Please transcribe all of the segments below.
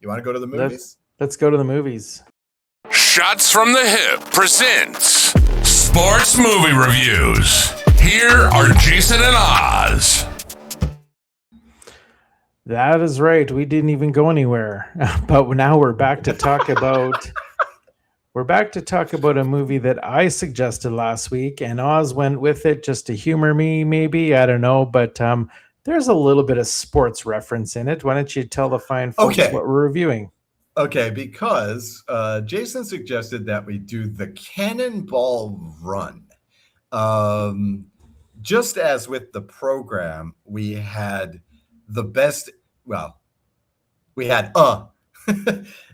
You want to go to the movies? Let's go to the movies. Shots from the Hip presents Sports Movie Reviews. Here are Jason and Oz. That is right. We didn't even go anywhere, but now we're back to talk about. We're back to talk about a movie that I suggested last week, and Oz went with it just to humor me, maybe. I don't know, but there's a little bit of sports reference in it. Why don't you tell the fine folks what we're reviewing? Okay, because Jason suggested that we do the Cannonball Run. Just as with the program, we had the best, we had a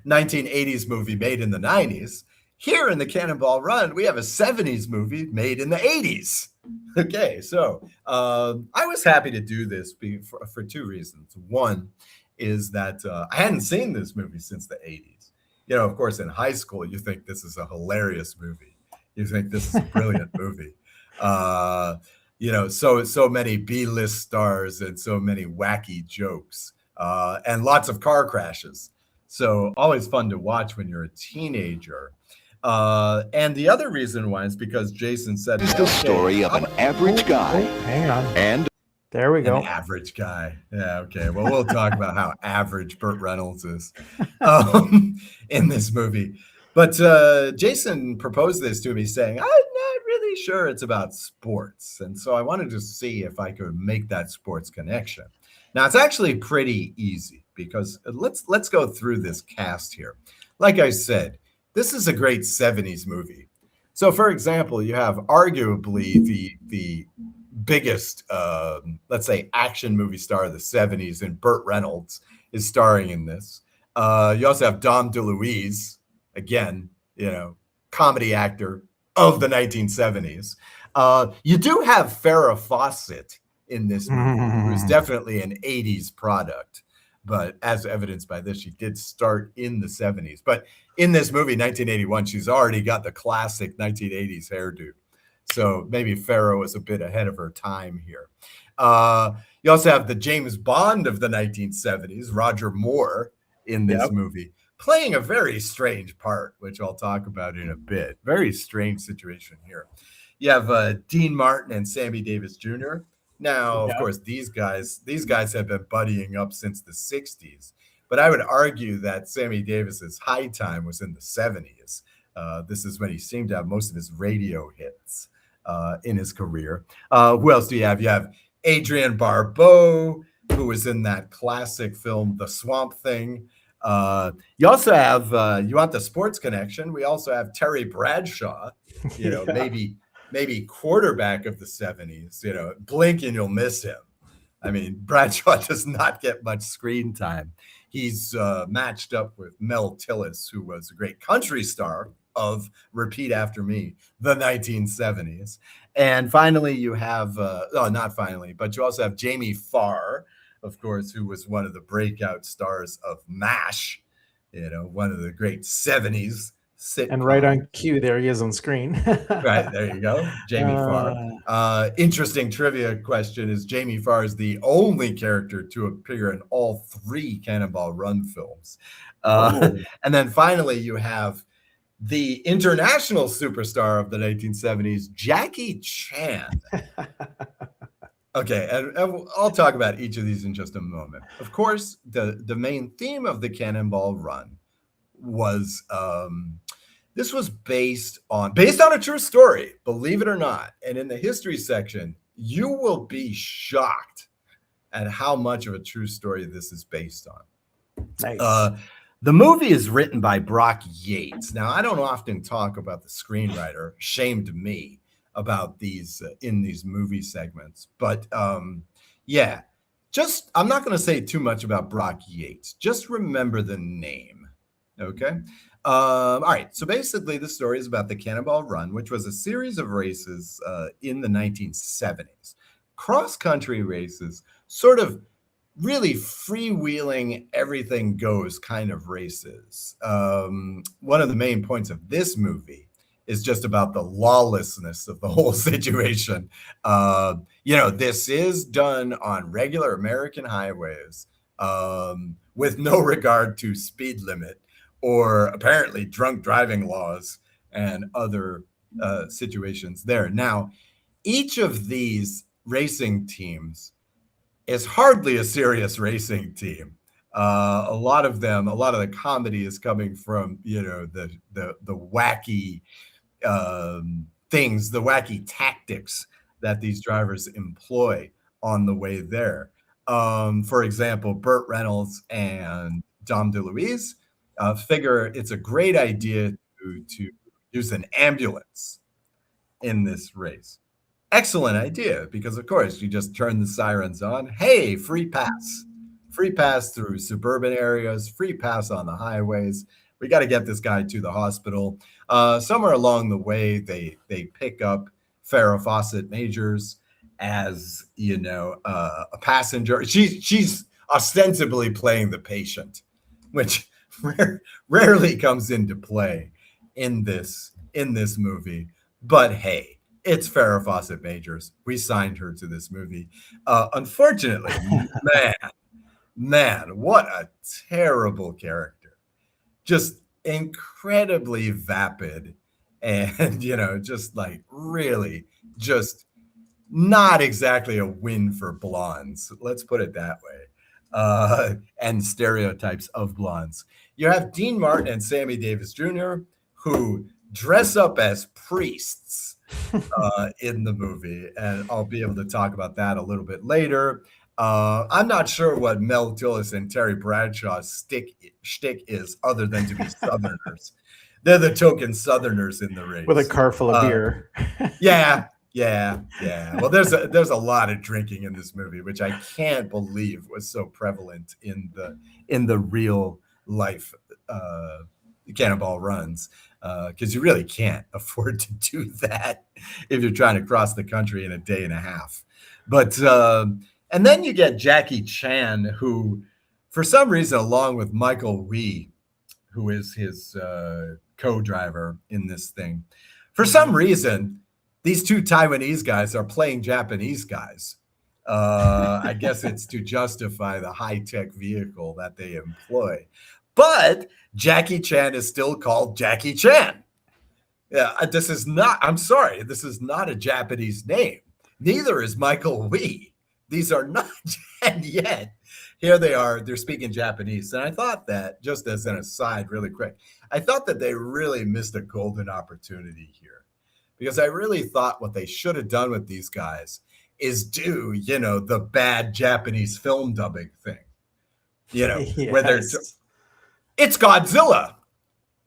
1980s movie made in the 90s. Here in the Cannonball Run, we have a 70s movie made in the 80s. Okay, so I was happy to do this for two reasons. One is that I hadn't seen this movie since the 80s. You know, of course, in high school, you think this is a hilarious movie. You think this is a brilliant movie. You know, so many B-list stars and so many wacky jokes and lots of car crashes. So always fun to watch when you're a teenager. And the other reason why is because Jason said it's the story of an average guy. Hang on. And there we go. An average guy. Yeah, okay. Well, we'll talk about how average Burt Reynolds is in this movie. But Jason proposed this to me saying, I'm not really sure it's about sports. And so I wanted to see if I could make that sports connection. Now, it's actually pretty easy because let's go through this cast here. Like I said, this is a great 70s movie. So, for example, you have arguably the biggest, let's say, action movie star of the 70s, and Burt Reynolds is starring in this. You also have DeLuise, again, you know, comedy actor of the 1970s. You do have Farrah Fawcett in this movie, who's definitely an 80s product. But as evidenced by this, she did start in the 70s. But in this movie, 1981, she's already got the classic 1980s hairdo. So maybe Farrah was a bit ahead of her time here. You also have the James Bond of the 1970s, Roger Moore, in this movie, playing a very strange part, which I'll talk about in a bit. Very strange situation here. You have Dean Martin and Sammy Davis Jr. Now, of course, these guys have been buddying up since the 60s. But I would argue that Sammy Davis's high time was in the 70s. This is when he seemed to have most of his radio hits in his career. Who else do you have? You have Adrienne Barbeau, who was in that classic film, The Swamp Thing. You also have, you want the sports connection, we also have Terry Bradshaw, you know, maybe quarterback of the 70s. You know, blink and you'll miss him. I mean, Bradshaw does not get much screen time. He's matched up with Mel Tillis, who was a great country star of Repeat After Me, the 1970s. And finally, you have, not finally, but you also have Jamie Farr, of course, who was one of the breakout stars of MASH, you know, one of the great 70s sitcoms. And right on cue, there he is on screen. Right, there you go, Jamie Farr. Interesting trivia question is Jamie Farr is the only character to appear in all three Cannonball Run films. And then finally, you have the international superstar of the 1970s, Jackie Chan. Okay, and I'll talk about each of these in just a moment. Of course, the main theme of the Cannonball Run was this was based on a true story, believe it or not. And in the history section, you will be shocked at how much of a true story this is based on. Nice. The movie is written by Brock Yates. Now, I don't often talk about the screenwriter, shame to me, about these in these movie segments. But yeah, I'm not going to say too much about Brock Yates. Just remember the name. Okay. All right. So basically, the story is about the Cannonball Run, which was a series of races in the 1970s. Cross-country races, sort of really freewheeling, everything goes kind of races. One of the main points of this movie is just about the lawlessness of the whole situation. You know, this is done on regular American highways. with no regard to speed limit or apparently drunk driving laws and other situations there. Now, each of these racing teams is hardly a serious racing team. A lot of the comedy is coming from, the wacky things, the wacky tactics that these drivers employ on the way there. For example, Burt Reynolds and Dom DeLuise figure it's a great idea to use an ambulance in this race. Excellent idea, because of course you just turn the sirens on. Hey, free pass through suburban areas, free pass on the highways. We got to get this guy to the hospital. Somewhere along the way, they pick up Farrah Fawcett Majors as a passenger. She's ostensibly playing the patient, which rarely comes into play in this movie. But hey, it's Farrah Fawcett Majors. We signed her to this movie. Unfortunately, man, what a terrible character. Just incredibly vapid and, just like really just not exactly a win for blondes. Let's put it that way. And stereotypes of blondes. You have Dean Martin and Sammy Davis Jr., who dress up as priests in the movie, and I'll be able to talk about that a little bit later. I'm not sure what Mel Tillis and Terry Bradshaw's shtick is, other than to be Southerners. They're the token Southerners in the race with a car full of beer. Yeah. Well, there's a lot of drinking in this movie, which I can't believe was so prevalent in the real life Cannonball runs. Because you really can't afford to do that if you're trying to cross the country in a day and a half. But and then you get Jackie Chan, who, for some reason, along with Michael Wee, who is his co-driver in this thing, for some reason, these two Taiwanese guys are playing Japanese guys. I guess it's to justify the high-tech vehicle that they employ. But Jackie Chan is still called Jackie Chan. Yeah, this is not a Japanese name. Neither is Michael Wee. These are not, and yet here they are, they're speaking Japanese. And I thought that, just as an aside really quick, I thought that they really missed a golden opportunity here. Because I really thought what they should have done with these guys is do, the bad Japanese film dubbing thing. Yes. Where they're... It's Godzilla,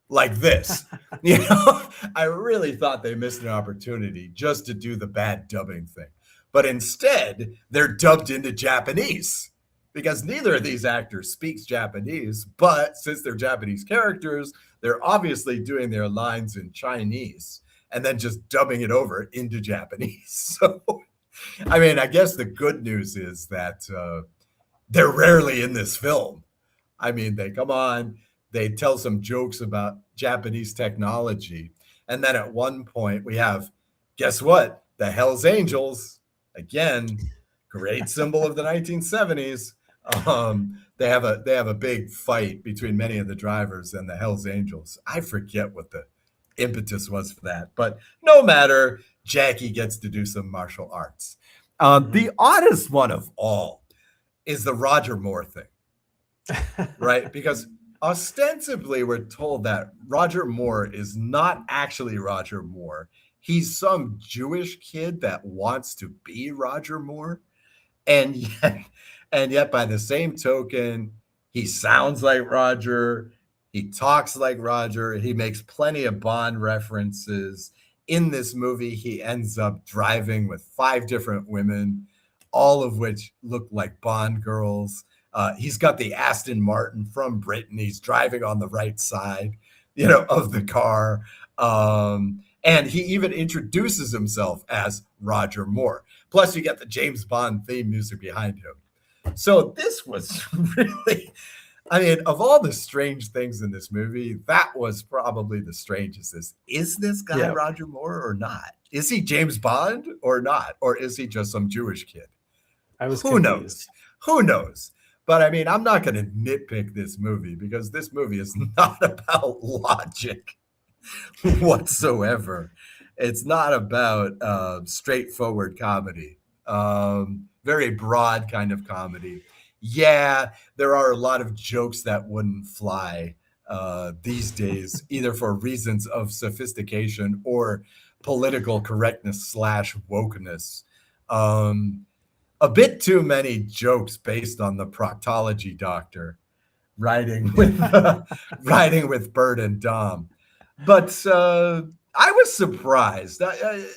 like this. I really thought they missed an opportunity just to do the bad dubbing thing. But instead, they're dubbed into Japanese, because neither of these actors speaks Japanese. But since they're Japanese characters, they're obviously doing their lines in Chinese and then just dubbing it over into Japanese. So, I mean, I guess the good news is that they're rarely in this film. I mean, they come on, they tell some jokes about Japanese technology. And then at one point we have, guess what? The Hells Angels, again, great symbol of the 1970s. They have a big fight between many of the drivers and the Hells Angels. I forget what the impetus was for that, but no matter, Jackie gets to do some martial arts. The oddest one of all is the Roger Moore thing. Right? Because ostensibly we're told that Roger Moore is not actually Roger Moore. He's some Jewish kid that wants to be Roger Moore. And yet by the same token, he sounds like Roger. He talks like Roger. He makes plenty of Bond references. In this movie, he ends up driving with 5 different women, all of which look like Bond girls. He's got the Aston Martin from Britain. He's driving on the right side, of the car. And he even introduces himself as Roger Moore. Plus, you get the James Bond theme music behind him. So this was really, I mean, of all the strange things in this movie, that was probably the strangest. Is this guy Roger Moore or not? Is he James Bond or not? Or is he just some Jewish kid? I was Who confused. knows? But I mean, I'm not going to nitpick this movie because this movie is not about logic whatsoever. It's not about straightforward comedy, very broad kind of comedy. Yeah, there are a lot of jokes that wouldn't fly these days, either for reasons of sophistication or political correctness / wokeness. A bit too many jokes based on the proctology doctor riding with Burt and Dom. But I was surprised.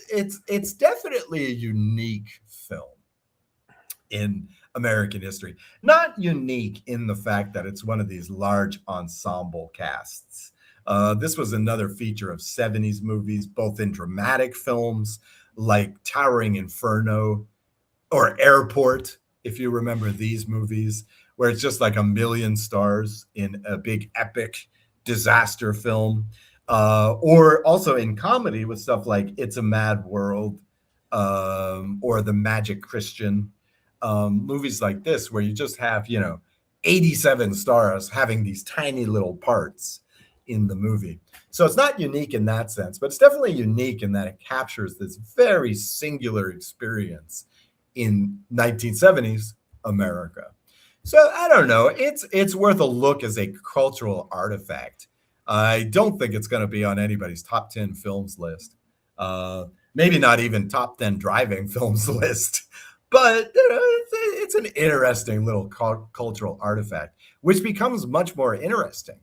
It's definitely a unique film in American history. Not unique in the fact that it's one of these large ensemble casts. This was another feature of 70s movies, both in dramatic films like Towering Inferno or Airport, if you remember these movies, where it's just like a million stars in a big epic disaster film. Or also in comedy with stuff like It's a Mad World or The Magic Christian. Movies like this where you just have, 87 stars having these tiny little parts in the movie. So it's not unique in that sense, but it's definitely unique in that it captures this very singular experience in 1970s America. So I don't know. It's worth a look as a cultural artifact. I don't think it's going to be on anybody's top 10 films list. Maybe not even top 10 driving films list. But it's an interesting little cultural artifact, which becomes much more interesting,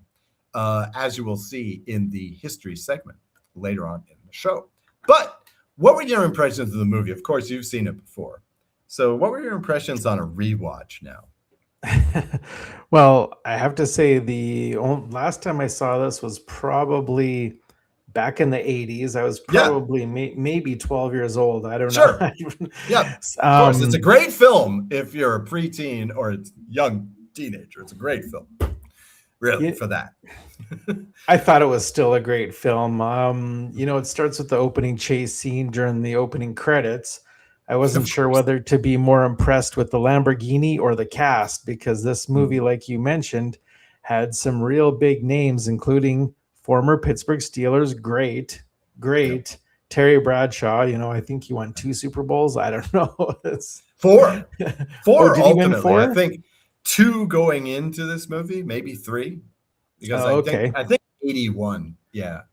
as you will see in the history segment later on in the show. But what were your impressions of the movie? Of course, you've seen it before. So what were your impressions on a rewatch now? Well, I have to say the last time I saw this was probably back in the 80s. I was probably maybe 12 years old. I don't know. Yeah, of course. It's a great film if you're a preteen or a young teenager. It's a great film, really, for that. I thought it was still a great film. It starts with the opening chase scene during the opening credits. I wasn't sure whether to be more impressed with the Lamborghini or the cast, because this movie, like you mentioned, had some real big names, including former Pittsburgh Steelers great Terry Bradshaw. I think he won 2 Super Bowls. I don't know. Four did he win ultimately. 4? I think 2 going into this movie, maybe 3, because I think 81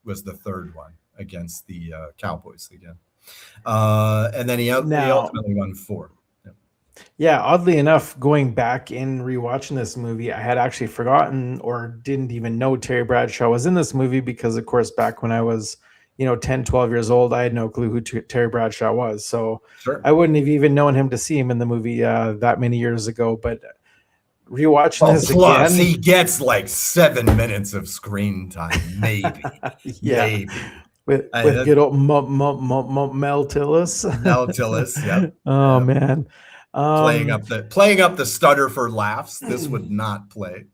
was the third one against the Cowboys again. And then he ultimately won 4. Yeah, oddly enough, going back and rewatching this movie, I had actually forgotten or didn't even know Terry Bradshaw was in this movie because, of course, back when I was, 10, 12 years old, I had no clue who Terry Bradshaw was. So I wouldn't have even known him to see him in the movie that many years ago. But rewatching this plus, again, he gets like 7 minutes of screen time, maybe. Maybe. With good old Mel Tillis. Mel Tillis, yeah. Oh man. Playing up the stutter for laughs. This would not play.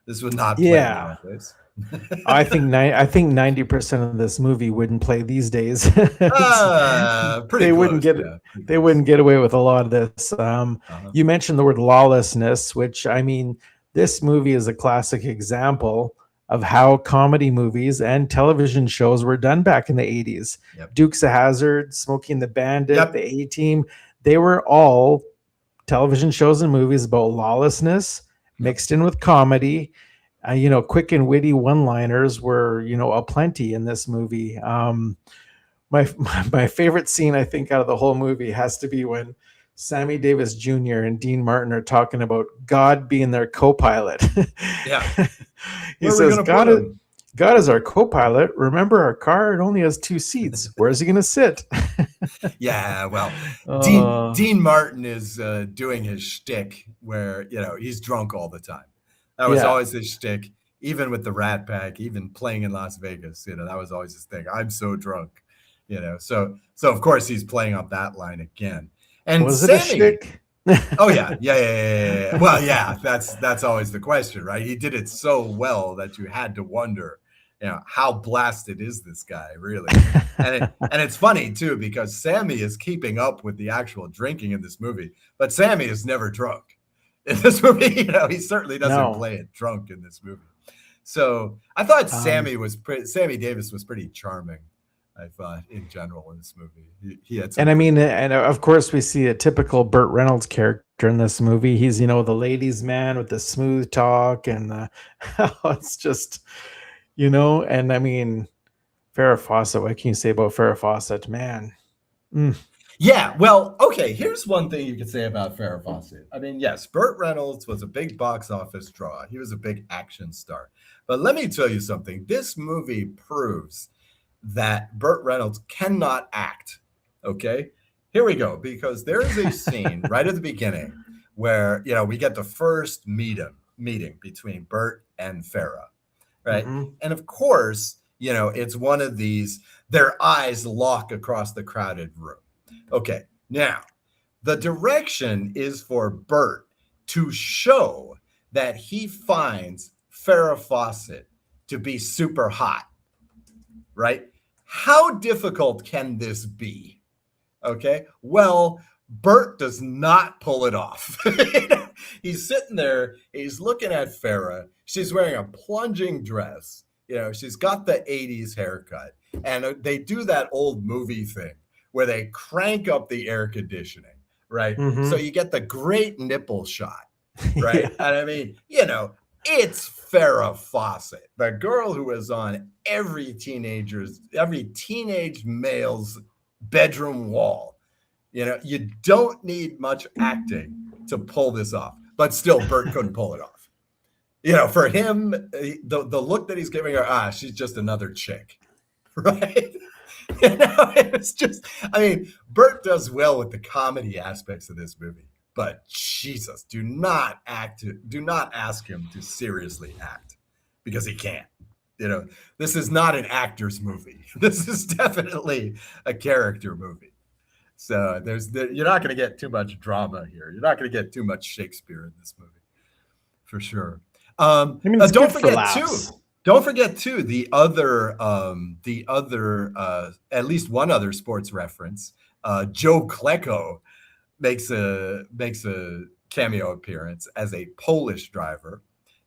This would not play nowadays. I think 90% of this movie wouldn't play these days. They wouldn't get away with a lot of this. You mentioned the word lawlessness, which, I mean, this movie is a classic example of how comedy movies and television shows were done back in the 80s. Yep. Dukes of Hazzard, Smokey and the Bandit, the A-Team, they were all television shows and movies about lawlessness mixed in with comedy. Quick and witty one-liners were, aplenty in this movie. My favorite scene, I think, out of the whole movie has to be when Sammy Davis Jr. and Dean Martin are talking about God being their co-pilot. Yeah. He says, God is our co-pilot. Remember, our car, it only has 2 seats. Where's he going to sit? Yeah, well, Dean Martin is doing his shtick where, he's drunk all the time. That was always his shtick, even with the Rat Pack, even playing in Las Vegas. That was always his thing. I'm so drunk, So of course he's playing up that line again. And was Sammy, it a shtick? Oh yeah. Well, yeah, that's always the question, right? He did it so well that you had to wonder, how blasted is this guy really? And it's funny too because Sammy is keeping up with the actual drinking in this movie, but Sammy is never drunk. in this movie. He certainly doesn't No. play it drunk in this movie. So I thought Sammy Davis was pretty charming. I thought in general in this movie, he had some. And of course we see a typical Burt Reynolds character in this movie. He's the ladies' man with the smooth talk, and it's just And I mean, Farrah Fawcett. What can you say about Farrah Fawcett, man? Yeah, well, okay. Here's one thing you could say about Farrah Fawcett. I mean, yes, Burt Reynolds was a big box office draw. He was a big action star. But let me tell you something. This movie proves that Burt Reynolds cannot act. Okay, here we go. Because there is a scene right at the beginning where we get the first meeting between Burt and Farrah, right? Mm-hmm. And of course, it's one of these. Their eyes lock across the crowded room. Okay, now the direction is for Burt to show that he finds Farrah Fawcett to be super hot, right? How difficult can this be? Okay, well, Burt does not pull it off. He's sitting there, he's looking at Farrah. She's wearing a plunging dress. She's got the 80s haircut. And they do that old movie thing where they crank up the air conditioning, right? Mm-hmm. So you get the great nipple shot, right? Yeah. And I mean, it's Farrah Fawcett, the girl who is on every teenage male's bedroom wall. You don't need much acting to pull this off, but still Burt couldn't pull it off. For him, the look that he's giving her, she's just another chick, right? It's just, I mean, Burt does well with the comedy aspects of this movie, but Jesus, do not ask him to seriously act, because he can't. This is not an actor's movie. This is definitely a character movie. So you're not going to get too much drama here. You're not going to get too much Shakespeare in this movie, for sure. Don't forget too the other at least one other sports reference. Joe Klecko makes a cameo appearance as a Polish driver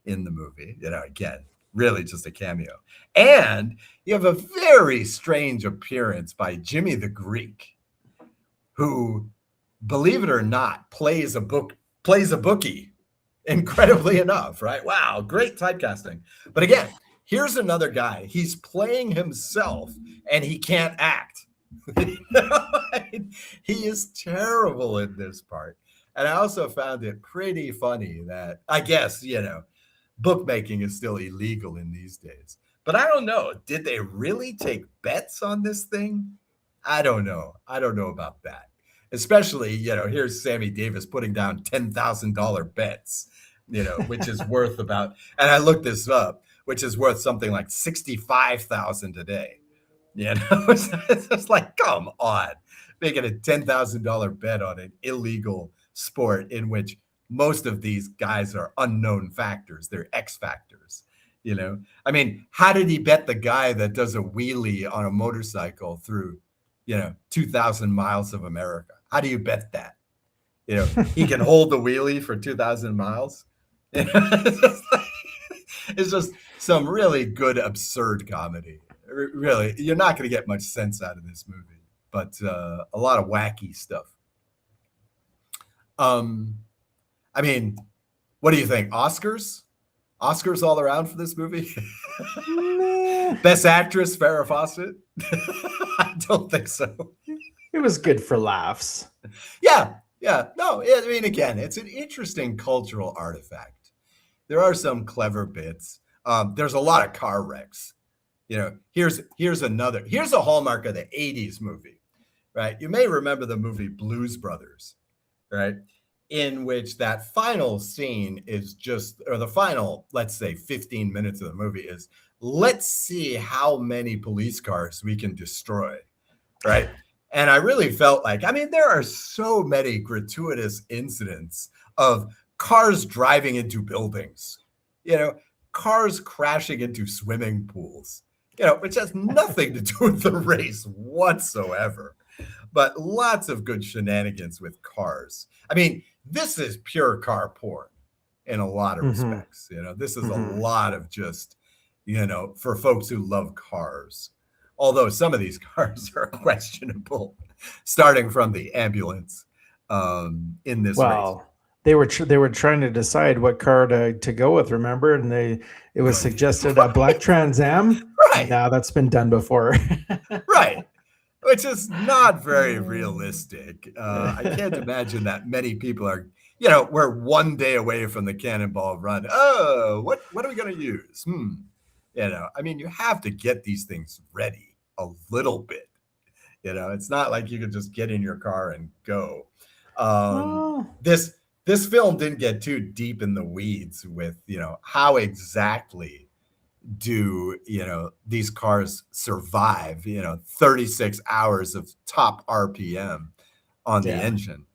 in the movie. Again, really just a cameo. And you have a very strange appearance by Jimmy the Greek, who, believe it or not, plays a bookie. Incredibly enough, right? Wow, great typecasting. But again, here's another guy. He's playing himself and he can't act. He is terrible in this part. And I also found it pretty funny that, I guess, bookmaking is still illegal in these days. But I don't know. Did they really take bets on this thing? I don't know. I don't know about that. Especially, here's Sammy Davis putting down $10,000 bets, which is worth about, and I looked this up, which is worth something like $65,000 today. It's just like, come on, making a $10,000 bet on an illegal sport in which most of these guys are unknown factors. They're X factors. I mean, how did he bet the guy that does a wheelie on a motorcycle through 2,000 miles of America? How do you bet that? He can hold the wheelie for 2,000 miles. It's just some really good, absurd comedy. Really, you're not going to get much sense out of this movie, but a lot of wacky stuff. I mean, what do you think? Oscars all around for this movie? Best actress, Farrah Fawcett? I don't think so. It was good for laughs. Yeah. No, I mean, again, it's an interesting cultural artifact. There are some clever bits. There's a lot of car wrecks. Here's a hallmark of the 80s movie, right? You may remember the movie Blues Brothers, right? In which that final scene is the final, let's say 15 minutes of the movie is, let's see how many police cars we can destroy, right? And I really felt like, there are so many gratuitous incidents of cars driving into buildings, cars crashing into swimming pools, which has nothing to do with the race whatsoever, but lots of good shenanigans with cars. This is pure car porn in a lot of respects. This is a lot of just, for folks who love cars. Although some of these cars are questionable, starting from the ambulance in this race. They were trying to decide what car to go with, remember? And it was suggested a black Trans Am. Right. Now that's been done before. Right. Which is not very realistic. I can't imagine that many people are, we're one day away from the Cannonball Run. Oh, what are we going to use? You have to get these things ready a little bit. It's not like you can just get in your car and go. This film didn't get too deep in the weeds with, how exactly do, these cars survive, 36 hours of top RPM on the engine.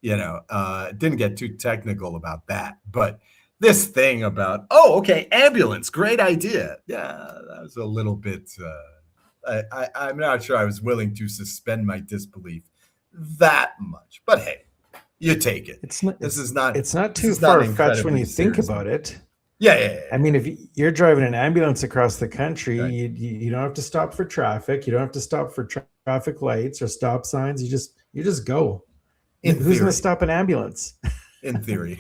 Didn't get too technical about that. But this thing about, ambulance, great idea. Yeah, that was a little bit, I'm not sure I was willing to suspend my disbelief that much. But hey, you take it. It's not This too is not far-fetched when incredibly you think serious. about it. Yeah. I mean, if you're driving an ambulance across the country, you don't have to stop for traffic. You don't have to stop for traffic lights or stop signs. You just go. Who's going to stop an ambulance? In theory.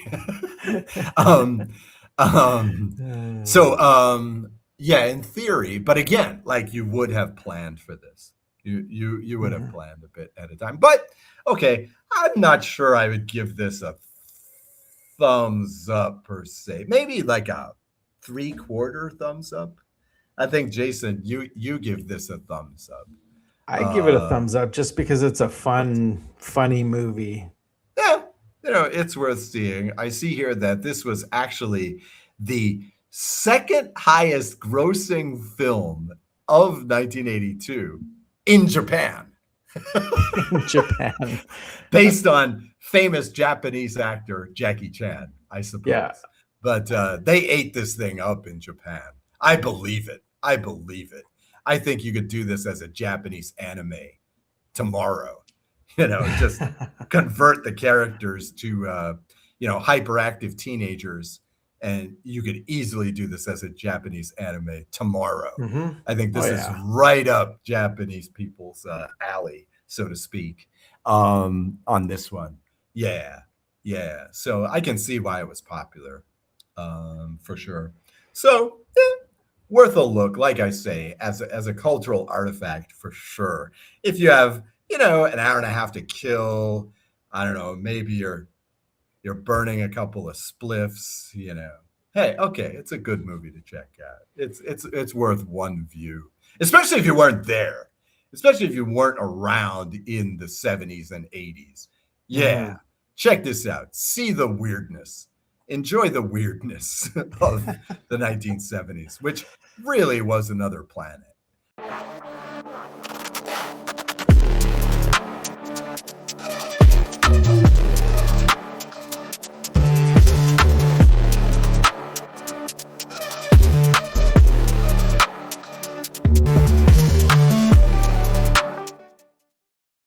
In theory, but again, like you would have planned for this. You would have planned a bit at a time. But okay, I'm not sure I would give this a thumbs up per se. Maybe like a 3/4 thumbs up. I think, Jason, you give this a thumbs up. I give it a thumbs up just because it's a funny movie. Yeah, it's worth seeing. I see here that this was actually the second highest grossing film of 1982 in Japan. In Japan. Based on famous Japanese actor Jackie Chan, I suppose. Yeah. But they ate this thing up in Japan. I believe it. I think you could do this as a Japanese anime tomorrow. Just convert the characters to, hyperactive teenagers, and you could easily do this as a Japanese anime tomorrow. I think this is right up Japanese people's alley, so to speak, on this one. Yeah. So I can see why it was popular, for sure. So worth a look, like I say, as a cultural artifact for sure. If you have, an hour and a half to kill, I don't know, maybe you're burning a couple of spliffs, Hey, okay, it's a good movie to check out. It's worth one view, especially if you weren't there, especially if you weren't around in the 70s and 80s. Yeah, check this out. See the weirdness. Enjoy the weirdness of the 1970s, which really was another planet.